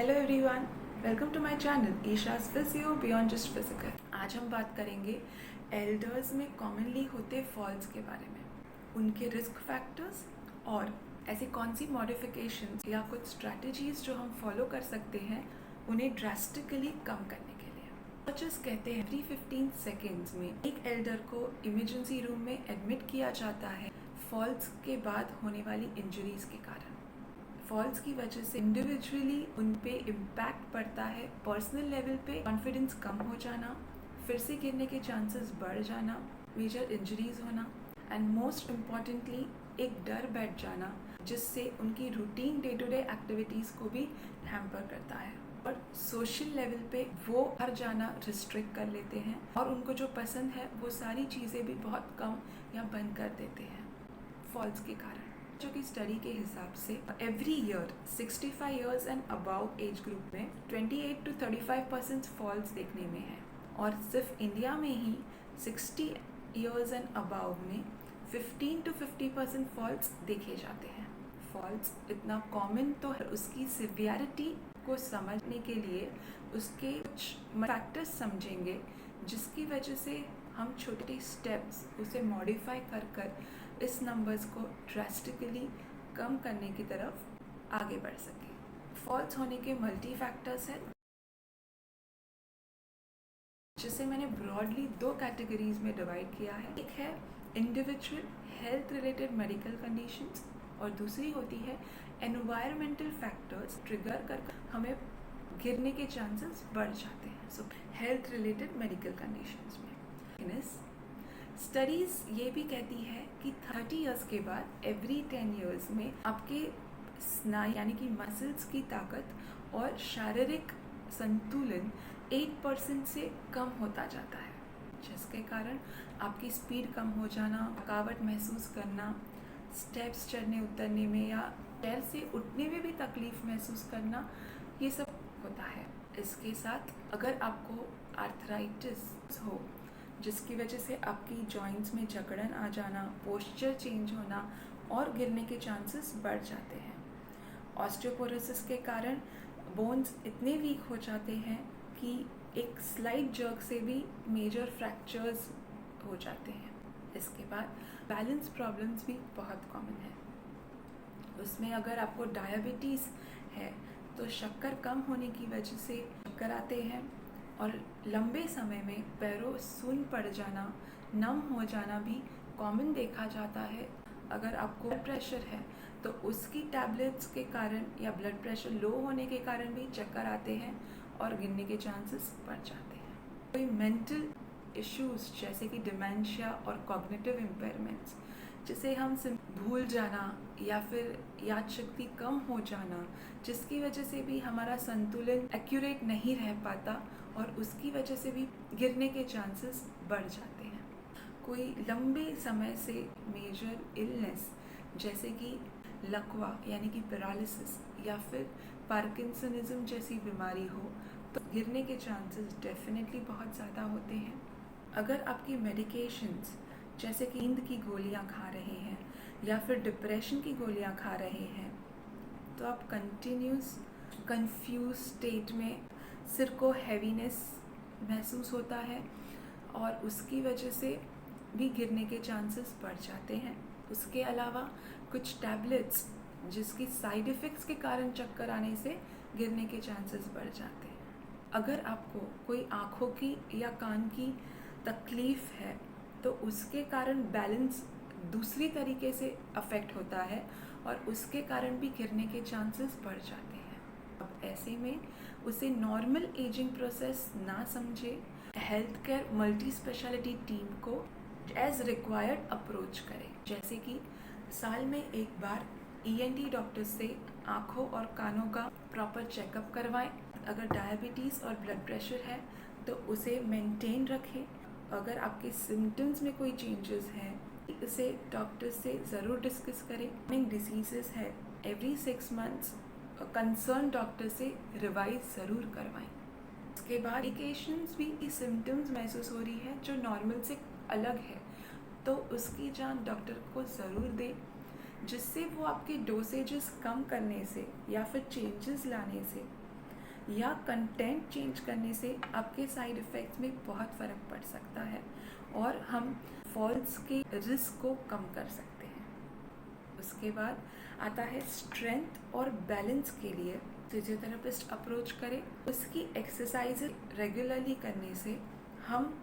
Hello everyone, welcome to my channel Isha's physio beyond just physical. आज हम बात करेंगे एल्डर्स में कॉमनली होते फॉल्स के बारे में, उनके रिस्क फैक्टर्स और ऐसी कौन सी मॉडिफिकेशंस या कुछ स्ट्रैटेजीज जो हम फॉलो कर सकते हैं उन्हें ड्रास्टिकली कम करने के लिए। डॉक्टर्स कहते हैं 3-15 सेकेंड्स में एक एल्डर को इमरजेंसी रूम में एडमिट किया जाता है फॉल्स के बाद होने वाली इंजरीज के कारण। फॉल्स की वजह से इंडिविजुअली उन पे इम्पैक्ट पड़ता है, पर्सनल लेवल पे कॉन्फिडेंस कम हो जाना, फिर से गिरने के चांसेस बढ़ जाना, मेजर इंजरीज होना एंड मोस्ट इम्पॉर्टेंटली एक डर बैठ जाना जिससे उनकी routine day to day activities को भी हैम्पर करता है और सोशल लेवल पे वो हर जाना रिस्ट्रिक्ट कर लेते हैं और उनको जो पसंद है वो सारी चीज़ें भी बहुत कम या बंद कर देते हैं फॉल्स के कारण। जो कि स्टडी के हिसाब से every year 65 years and above age group में 28 to 35% फॉल्स देखने में है और सिर्फ इंडिया में ही 60 इयर्स एंड अबाव में 15 to 50% फॉल्स देखे जाते हैं। फॉल्स इतना कॉमन तो है, उसकी सिवियरिटी को समझने के लिए उसके कुछ फैक्टर्स समझेंगे जिसकी वजह से हम छोटे स्टेप्स उसे मॉडिफाई कर इस नंबर्स को ड्रास्टिकली कम करने की तरफ आगे बढ़ सके। फॉल्स होने के मल्टी फैक्टर्स हैं जिसे मैंने ब्रॉडली 2 कैटेगरीज में डिवाइड किया है। एक है individual health related medical conditions और दूसरी होती है एनवायरमेंटल फैक्टर्स ट्रिगर कर हमें गिरने के चांसेस बढ़ जाते हैं। सो हेल्थ रिलेटेड मेडिकल कंडीशंस में स्टडीज़ ये भी कहती है कि 30 इयर्स के बाद एवरी 10 इयर्स में आपके स्नायु यानी कि मसल्स की ताकत और शारीरिक संतुलन 8% से कम होता जाता है, जिसके कारण आपकी स्पीड कम हो जाना, थकावट महसूस करना, स्टेप्स चढ़ने उतरने में या पैर से उठने में भी तकलीफ महसूस करना, ये सब होता है। इसके साथ अगर आपको आर्थराइटिस हो जिसकी वजह से आपकी जॉइंट्स में जकड़न आ जाना, पोस्चर चेंज होना और गिरने के चांसेस बढ़ जाते हैं। ऑस्टियोपोरोसिस के कारण बोन्स इतने वीक हो जाते हैं कि एक स्लाइट जर्क से भी मेजर फ्रैक्चर्स हो जाते हैं। इसके बाद बैलेंस प्रॉब्लम्स भी बहुत कॉमन है। उसमें अगर आपको डायबिटीज़ है तो शक्कर कम होने की वजह से चक्कर आते हैं और लंबे समय में पैरों सुन्न पड़ जाना, नम हो जाना भी कॉमन देखा जाता है। अगर आपको ब्लड प्रेशर है तो उसकी टैबलेट्स के कारण या ब्लड प्रेशर लो होने के कारण भी चक्कर आते हैं और गिरने के चांसेस बढ़ जाते हैं। कोई मेंटल इश्यूज जैसे कि डिमेंशिया और कॉग्निटिव इम्पेयरमेंट्स जिसे हम भूल जाना या फिर याद शक्ति कम हो जाना, जिसकी वजह से भी हमारा संतुलन एक्यूरेट नहीं रह पाता और उसकी वजह से भी गिरने के चांसेस बढ़ जाते हैं। कोई लंबे समय से मेजर इलनेस जैसे कि लकवा यानी कि पैरालिसिस या फिर पार्किंसनिज्म जैसी बीमारी हो तो गिरने के चांसेस डेफिनेटली बहुत ज़्यादा होते हैं। अगर आपकी मेडिकेशंस जैसे कि नींद की गोलियां खा रहे हैं या फिर डिप्रेशन की गोलियां खा रहे हैं तो आप कंटिन्यूस कंफ्यूज स्टेट में सिर को हैवीनेस महसूस होता है और उसकी वजह से भी गिरने के चांसेस बढ़ जाते हैं। उसके अलावा कुछ टैबलेट्स जिसकी साइड इफ़ेक्ट्स के कारण चक्कर आने से गिरने के चांसेस बढ़ जाते हैं। अगर आपको कोई आँखों की या कान की तकलीफ़ है तो उसके कारण बैलेंस दूसरी तरीके से अफेक्ट होता है और उसके कारण भी गिरने के चांसेस बढ़ जाते हैं। अब ऐसे में उसे नॉर्मल एजिंग प्रोसेस ना समझे, health care multi speciality team को एज रिक्वायर्ड अप्रोच करें। जैसे कि साल में एक बार ईएनटी डॉक्टर से आँखों और कानों का प्रॉपर चेकअप करवाएं। अगर डायबिटीज़ और ब्लड प्रेशर है तो उसे मेंटेन रखें। अगर आपके सिम्टम्स में कोई चेंजेस हैं इसे डॉक्टर से ज़रूर डिस्कस करें। डिसीज़ेस है एवरी 6 मंथ्स कंसर्न डॉक्टर से रिवाइज ज़रूर करवाएं। इसके बाद मेडिकेशंस भी सिम्टम्स महसूस हो रही है जो नॉर्मल से अलग है तो उसकी जांच डॉक्टर को ज़रूर दें जिससे वो आपके डोसेजेस कम करने से या फिर चेंजेस लाने से या कंटेंट चेंज करने से आपके साइड इफ़ेक्ट्स में बहुत फ़र्क पड़ सकता है और हम फॉल्स के रिस्क को कम कर सकते हैं। उसके बाद आता है स्ट्रेंथ और बैलेंस के लिए फिजियोथेरेपिस्ट अप्रोच करें। उसकी एक्सरसाइज रेगुलरली करने से हम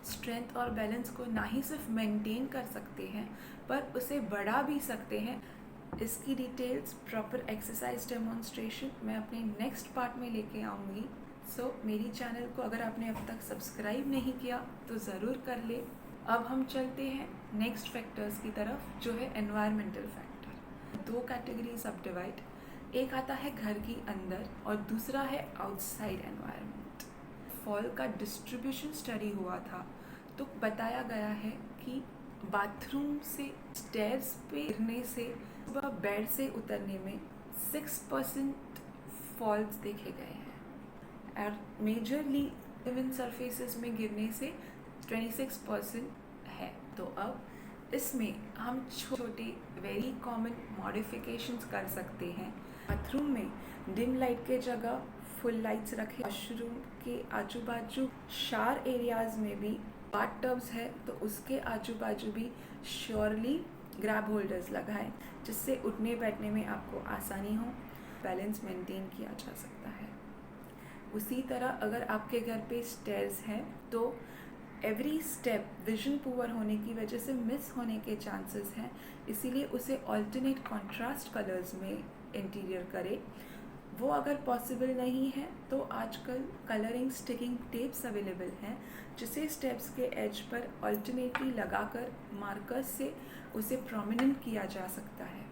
स्ट्रेंथ और बैलेंस को ना ही सिर्फ मेंटेन कर सकते हैं पर उसे बढ़ा भी सकते हैं। इसकी डिटेल्स, प्रॉपर एक्सरसाइज डेमोन्स्ट्रेशन मैं अपने नेक्स्ट पार्ट में लेके आऊँगी। सो मेरी चैनल को अगर आपने अब तक सब्सक्राइब नहीं किया तो ज़रूर कर ले। अब हम चलते हैं नेक्स्ट फैक्टर्स की तरफ, जो है एनवायरमेंटल फैक्टर। 2 कैटेगरीज अब डिवाइड, एक आता है घर की अंदर और दूसरा है आउटसाइड एनवायरनमेंट। फॉल का डिस्ट्रीब्यूशन स्टडी हुआ था तो बताया गया है कि बाथरूम से स्टेयर्स पे गिरने से व बेड से उतरने में 6% फॉल्स देखे गए हैं और मेजरली इवन सरफेसेस में गिरने से 26% है। तो अब इसमें हम छोटे वेरी कॉमन मॉडिफिकेशंस कर सकते हैं। बाथरूम में डिम लाइट के जगह फुल लाइट्स रखें। वॉशरूम के आजू बाजू शावर एरियाज में भी बाथ टब्स है तो उसके आजू बाजू भी श्योरली ग्रैब होल्डर्स लगाएं, जिससे उठने बैठने में आपको आसानी हो, बैलेंस मेंटेन किया जा सकता है। उसी तरह अगर आपके घर पे स्टेयर्स हैं तो एवरी स्टेप विजन पुअर होने की वजह से मिस होने के चांसेस हैं, इसीलिए उसे ऑल्टरनेट कॉन्ट्रास्ट कलर्स में इंटीरियर करें। वो अगर पॉसिबल नहीं है तो आजकल कलरिंग स्टिकिंग टेप्स अवेलेबल हैं, जिसे स्टेप्स के एज पर ऑल्टरनेटली लगाकर मार्कर्स से उसे प्रोमिनेंट किया जा सकता है।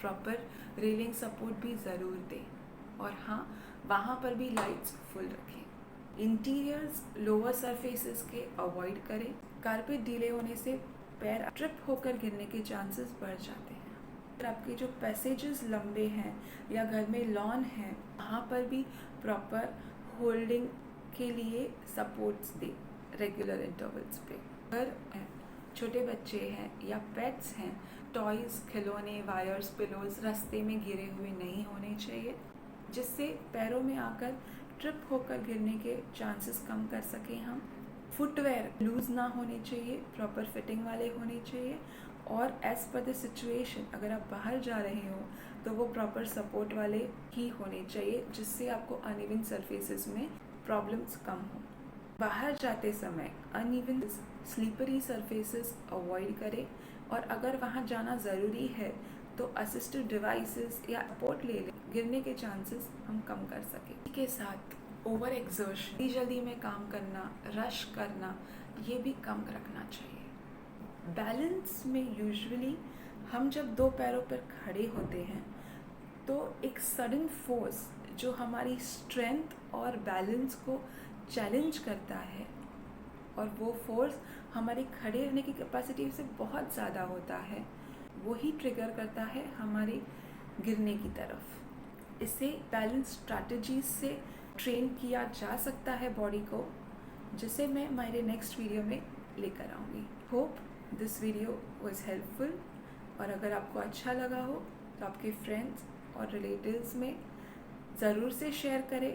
प्रॉपर रेलिंग सपोर्ट भी ज़रूर दें और हाँ, वहाँ पर भी लाइट्स फुल रखें। इंटीरियर्स लोअर सरफेसेस के अवॉइड करें। कारपेट ढीले होने से पैर ट्रिप होकर गिरने के चांसेस बढ़ जाते हैं। अगर आपके जो पैसेजेस लंबे हैं या घर में लॉन है, वहाँ पर भी प्रॉपर होल्डिंग के लिए सपोर्ट्स दें रेगुलर इंटरवल्स पे। अगर छोटे बच्चे हैं या पेट्स हैं, टॉयज़, खिलौने, वायर्स, पिलोज रास्ते में गिरे हुए नहीं होने चाहिए, जिससे पैरों में आकर ट्रिप होकर गिरने के चांसेस कम कर सकें हम। फुटवेयर लूज़ ना होने चाहिए, प्रॉपर फिटिंग वाले होने चाहिए और एज़ पर द सिचुएशन अगर आप बाहर जा रहे हो तो वो प्रॉपर सपोर्ट वाले ही होने चाहिए, जिससे आपको अनइवन सरफेसेस में प्रॉब्लम्स कम हो। बाहर जाते समय अनइवन स्लीपरी सरफेसेस अवॉइड करें और अगर वहाँ जाना ज़रूरी है तो असिस्टिव डिवाइसेस या सपोर्ट ले लें, गिरने के चांसेस हम कम कर सकें। इसके साथ ओवर एक्सर्शन, जल्दी में काम करना, रश करना, ये भी कम रखना चाहिए। बैलेंस में यूजुअली हम जब 2 पैरों पर खड़े होते हैं तो एक सडन फोर्स जो हमारी स्ट्रेंथ और बैलेंस को चैलेंज करता है और वो फोर्स हमारे खड़े रहने की कैपेसिटी से बहुत ज़्यादा होता है, वही ट्रिगर करता है हमारे गिरने की तरफ। इसे बैलेंस स्ट्रैटेजीज से ट्रेन किया जा सकता है बॉडी को, जिसे मैं मेरे नेक्स्ट वीडियो में लेकर आऊँगी। Hope this video was helpful और अगर आपको अच्छा लगा हो तो आपके फ्रेंड्स और रिलेटिव्स में ज़रूर से शेयर करें